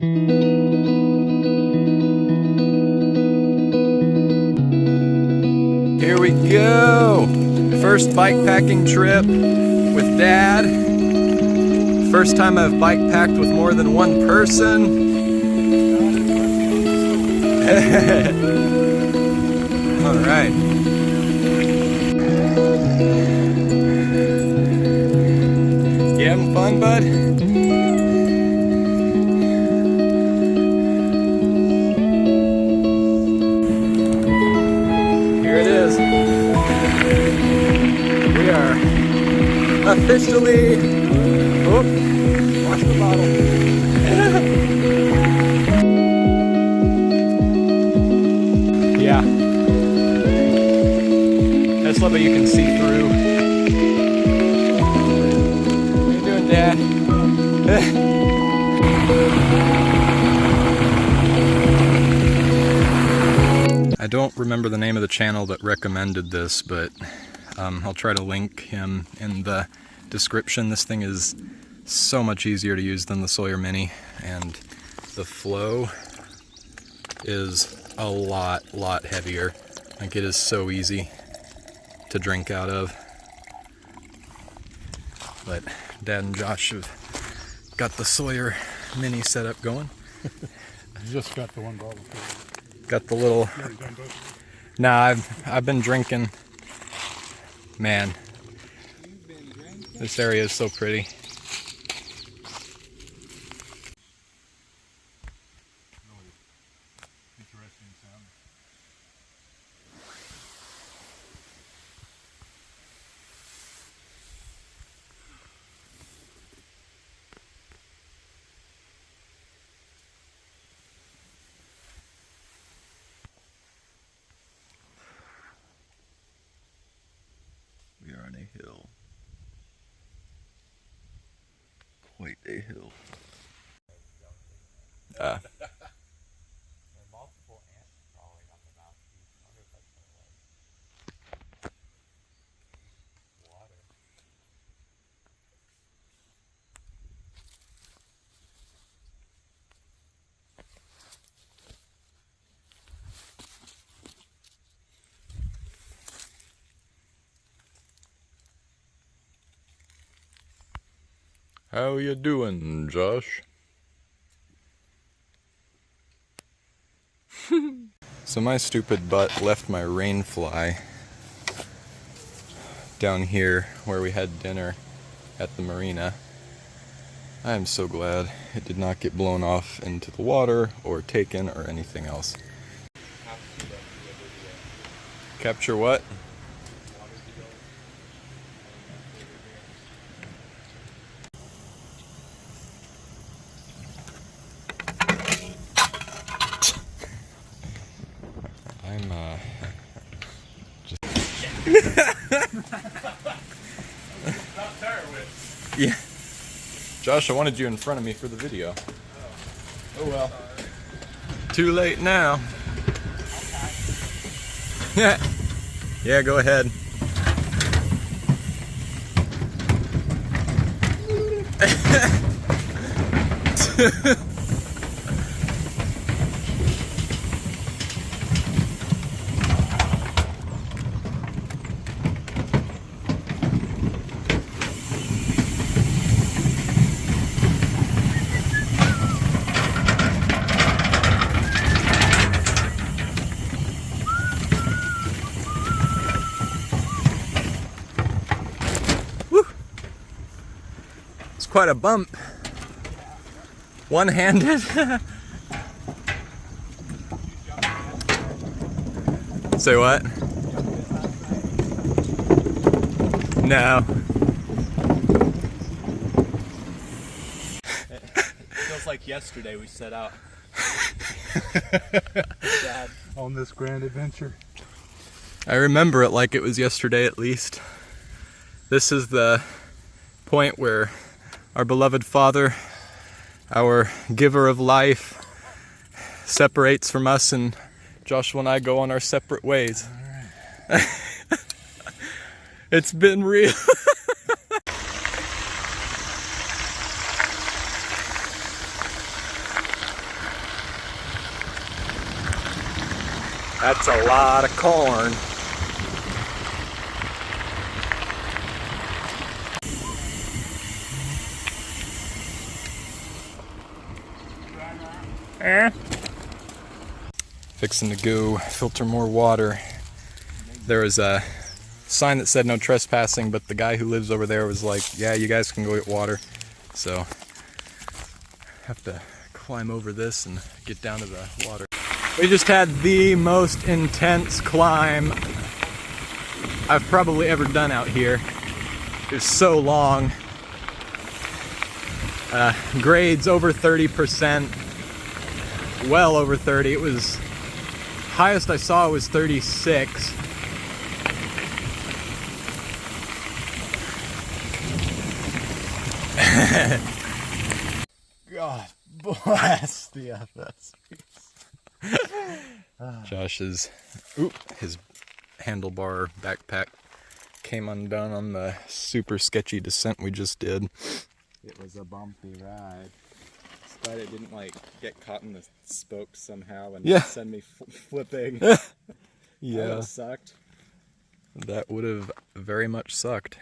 Here we go! First bike packing trip with Dad. First time I've bike packed with more than one person. Alright. You having fun, bud? Here it is. We are officially... Oh, watch the bottle. Yeah. That's love that you can see through. How you doing, Dad? I don't remember the name of the channel that recommended this, but I'll try to link him in the description. This thing is so much easier to use than the Sawyer Mini, and the flow is a lot heavier. Like, it is so easy to drink out of. But Dad and Josh have got the Sawyer Mini setup going. I just got the one bottle. Got the little... Nah, I've been drinking. Man, this area is so pretty. We are on a hill. Quite a hill. Multiple ants crawling on the mouthpiece. I wonder if that's what it was. Water. How you doing, Josh? So my stupid butt left my rain fly down here where we had dinner at the marina. I am so glad it did not get blown off into the water or taken or anything else. Capture what? I'm just yeah. Josh, I wanted you in front of me for the video. Oh well. Too late now. Yeah. Yeah, go ahead. Quite a bump. One-handed. Say what? No. It feels like yesterday we set out. Dad. On this grand adventure. I remember it like it was yesterday at least. This is the point where our beloved Father, our giver of life, separates from us, and Joshua and I go on our separate ways. All right. It's been real. That's a lot of corn. Fixing to go filter more water. There was a sign that said no trespassing, but the guy who lives over there was like, yeah, you guys can go get water. So have to climb over this and get down to the water. We just had the most intense climb I've probably ever done out here. It was so long. Grades over 30%, well over 30. It was, highest I saw was 36. God bless the FS. Josh's, his handlebar backpack came undone on the super sketchy descent we just did. It was a bumpy ride. But it didn't like get caught in the spokes somehow and send me flipping. Yeah, That sucked. that would have very much sucked.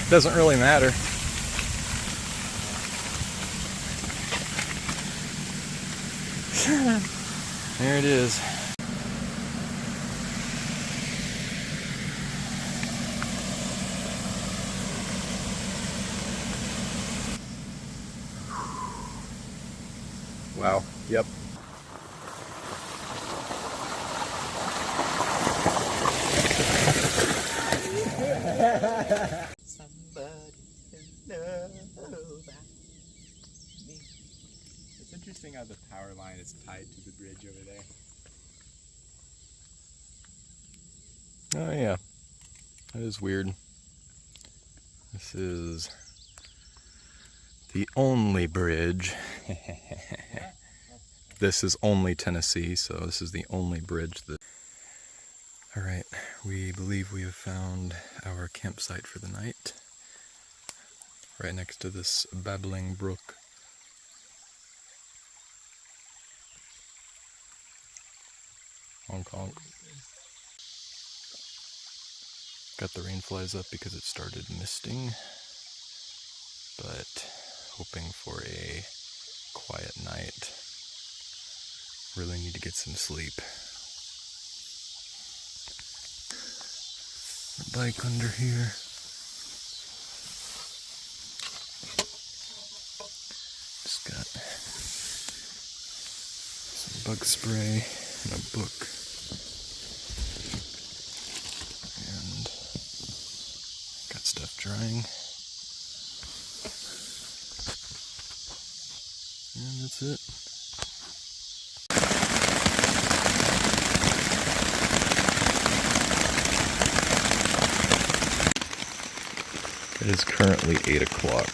Doesn't really matter. There it is. Wow. Yep. It's interesting how the power line is tied to the bridge over there. Oh yeah. That is weird. This is the only bridge. This is only Tennessee, so this is the only bridge that... Alright, we believe we have found our campsite for the night. Right next to this babbling brook. Honk honk. Got the rain flies up because it started misting, but hoping for a quiet night. Really need to get some sleep. The bike under here. Just got some bug spray and a book. And got stuff drying. And that's it. It is currently 8 o'clock.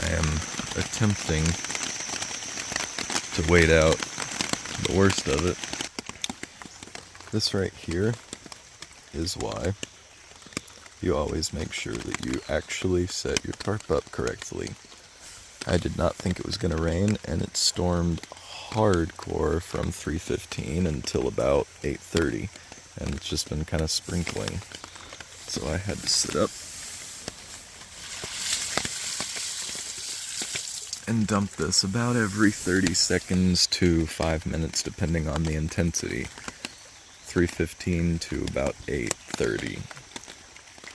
I am attempting to wait out the worst of it. This right here is why you always make sure that you actually set your tarp up correctly. I did not think it was going to rain, and it stormed hardcore from 3:15 until about 8:30, and it's just been kind of sprinkling. So I had to sit up and dump this about every 30 seconds to 5 minutes, depending on the intensity. 3:15 to about 8:30.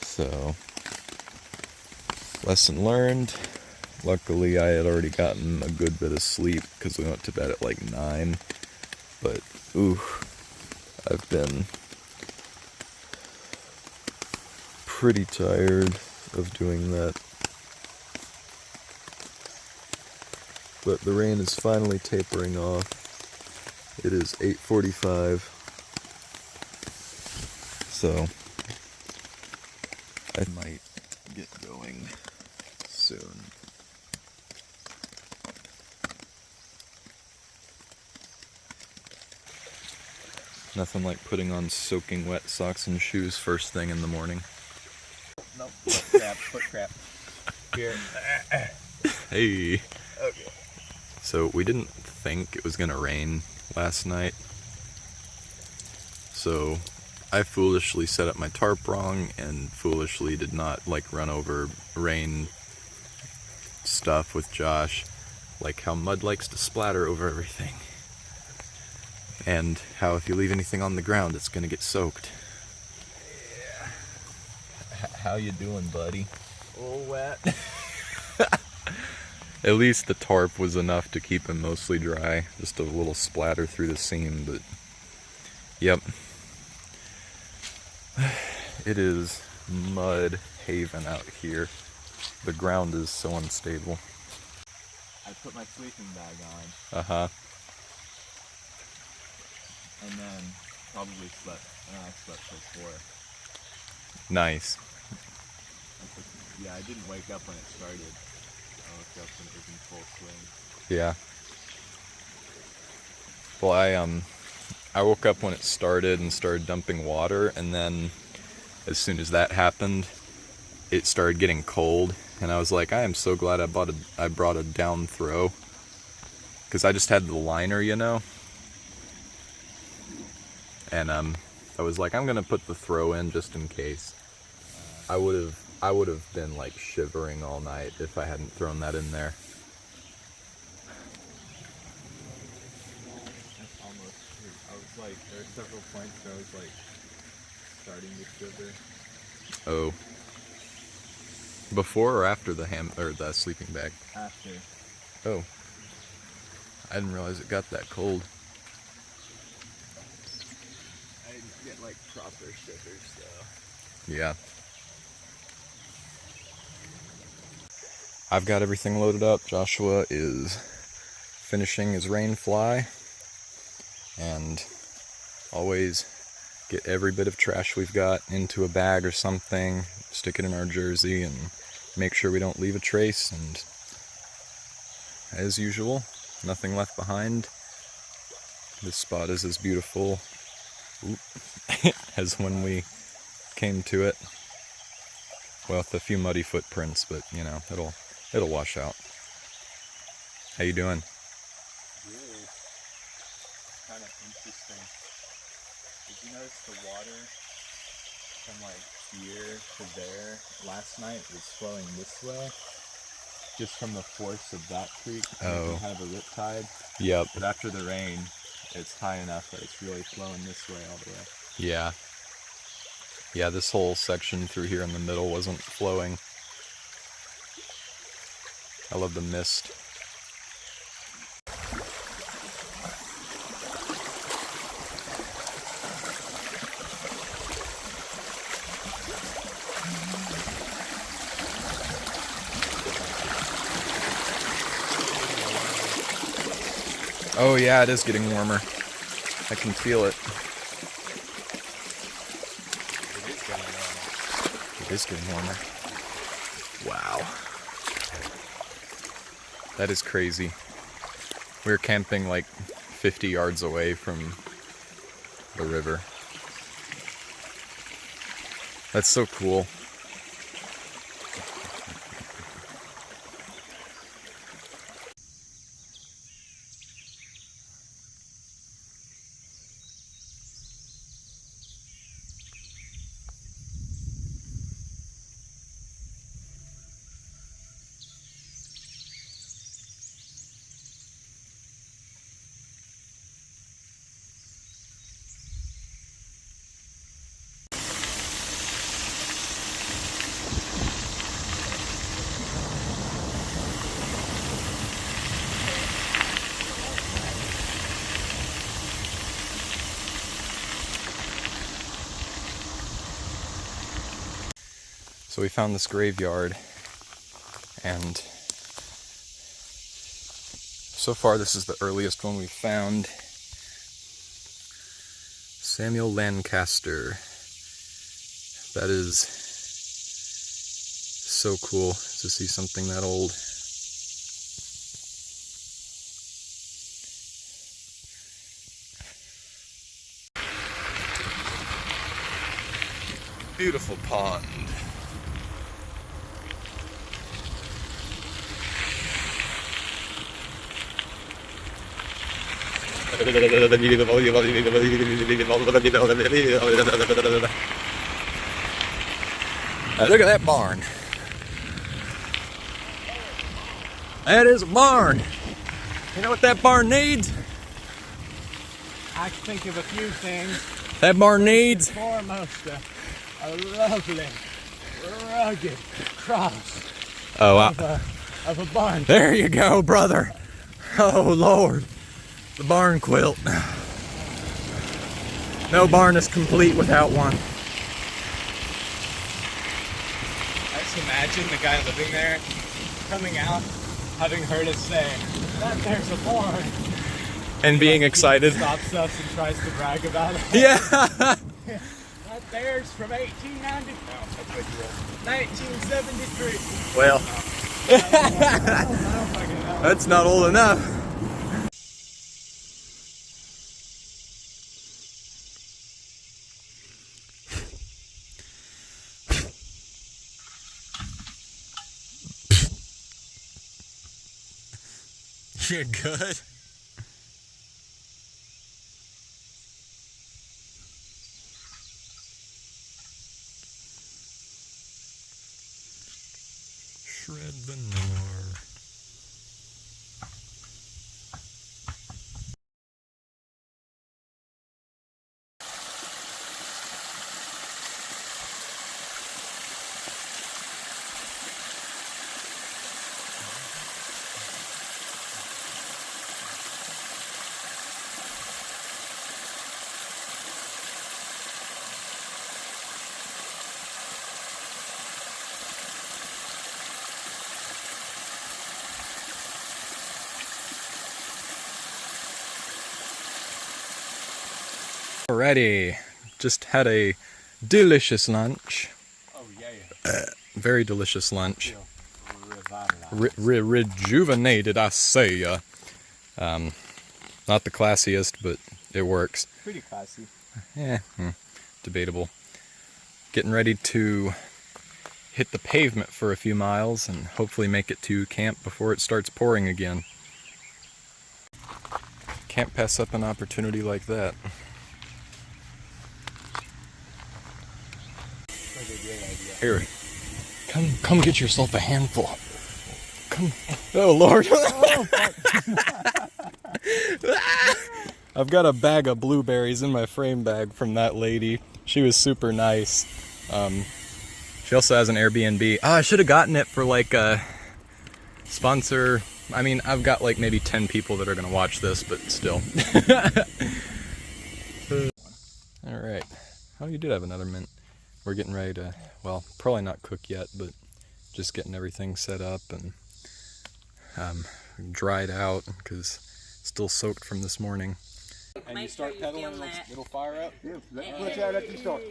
So, lesson learned. Luckily, I had already gotten a good bit of sleep because we went to bed at like 9. But, ooh, I've been pretty tired of doing that. But the rain is finally tapering off. It is 8:45. So I might get going soon. Nothing like putting on soaking wet socks and shoes first thing in the morning. Nope, foot crap, foot crap. Here. Hey! Okay. So we didn't think it was gonna rain last night. So I foolishly set up my tarp wrong and foolishly did not like run over rain stuff with Josh, like how mud likes to splatter over everything. And how if you leave anything on the ground, it's gonna get soaked. Yeah. How you doing, buddy? A little wet. At least the tarp was enough to keep him mostly dry. Just a little splatter through the seam, but yep. It is mud haven out here. The ground is so unstable. I put my sleeping bag on. Uh-huh. And then probably slept. And I slept till 4. Nice. Yeah, I didn't wake up when it started. I woke up when it was in full swing. Yeah. Well, I woke up when it started and started dumping water, and then as soon as that happened, it started getting cold, and I was like, I am so glad I brought a down throw, because I just had the liner, you know, and I was like, I'm gonna put the throw in just in case. I would have been like shivering all night if I hadn't thrown that in there. That's almost true. I was like, there were several points where I was like, starting to shiver. Oh. Before or after the the sleeping bag? After. Oh. I didn't realize it got that cold. I didn't get like proper shivers though. Yeah. I've got everything loaded up. Joshua is finishing his rain fly. And always get every bit of trash we've got into a bag or something, stick it in our jersey, and make sure we don't leave a trace. And as usual, nothing left behind. This spot is as beautiful as when we came to it. Well, with a few muddy footprints, but you know, it'll wash out. How you doing? Good. Kind of interesting. Did you notice the water from like here to there last night was flowing this way? Just from the force of that creek. Oh. Kind of a rip tide. Yep. But after the rain, it's high enough that it's really flowing this way all the way. Yeah. Yeah, this whole section through here in the middle wasn't flowing. I love the mist. Oh yeah, it is getting warmer. I can feel it. It is getting warmer. Wow. That is crazy. We were camping like 50 yards away from the river. That's so cool. So we found this graveyard, and so far this is the earliest one we've found. Samuel Lancaster. That is so cool to see something that old. beautiful pond. Look at that barn. That is a barn. You know what that barn needs? I can think of a few things. That barn needs Foremost, a lovely, rugged cross of a barn. There you go, brother. Oh, Lord. The barn quilt. No barn is complete without one. I just imagine the guy living there coming out, having heard us say, that there's a barn. And being excited. Stops us and tries to brag about it. Yeah. That there's from 1890. No, that's what you wrote. 1973. Well, I don't fucking know. that's not old enough. You're good. Shred veneer. Alrighty, just had a delicious lunch. Oh, yeah. Very delicious lunch. Revitalized. Rejuvenated, I say. Not the classiest, but it works. Pretty classy. Yeah, debatable. Getting ready to hit the pavement for a few miles and hopefully make it to camp before it starts pouring again. Can't pass up an opportunity like that. That's a great idea. Here, come get yourself a handful. Come, oh Lord. I've got a bag of blueberries in my frame bag from that lady. She was super nice. She also has an Airbnb. Oh, I should have gotten it for like a sponsor. I mean, I've got like maybe 10 people that are gonna watch this, but still. Alright. Oh, you did have another mint. We're getting ready to, well, probably not cook yet, but just getting everything set up and dried out because still soaked from this morning. And you start pedaling, it'll fire up? Yeah, let's that at the start.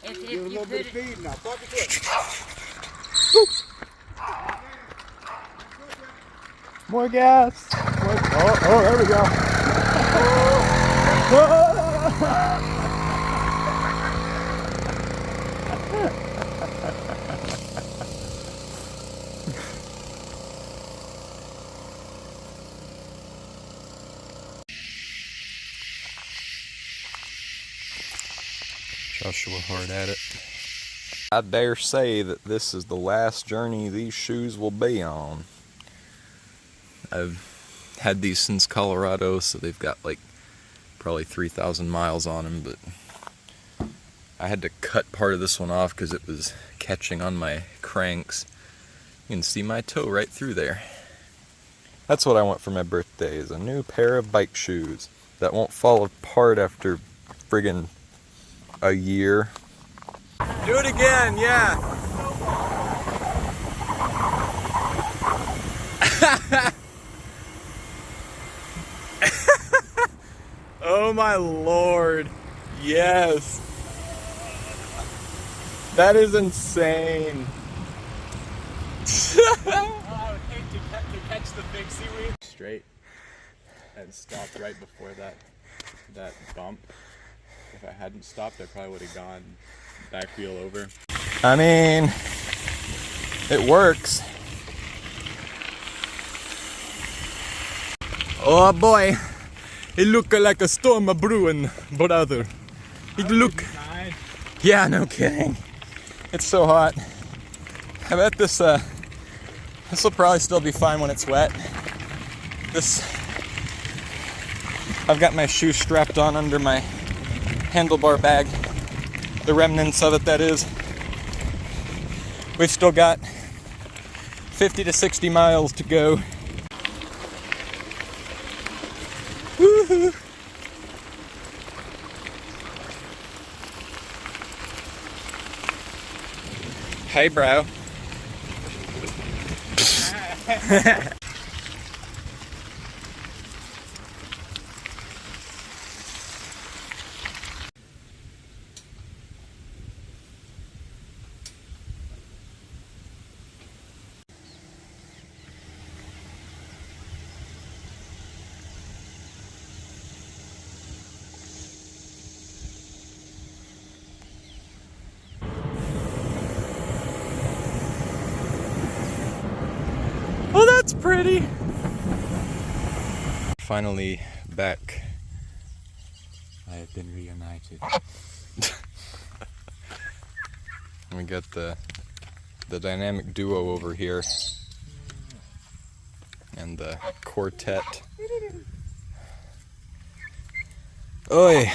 If Give it a you little put bit of it, feed now. Fuck it. More gas! Oh, there we go. Joshua hard at it. I dare say that this is the last journey these shoes will be on. I've had these since Colorado, so they've got like probably 3,000 miles on them, but I had to cut part of this one off because it was catching on my cranks. You can see my toe right through there. That's what I want for my birthday, is a new pair of bike shoes that won't fall apart after friggin' a year. Do it again, yeah. Oh my Lord. Yes. That is insane. I would hate to catch the big seaweed. Straight and stopped right before that bump. If I hadn't stopped, I probably would have gone back wheel over. I mean, it works. Oh boy, it look like a storm a brewing, brother. It look. Yeah, no kidding. It's so hot. I bet this will probably still be fine when it's wet. I've got my shoe strapped on under my handlebar bag. The remnants of it, that is. We've still got 50 to 60 miles to go. Woohoo! Hey, bro. Oh, that's pretty. Finally back. I have been reunited. We got the dynamic duo over here and the quartet. Oi.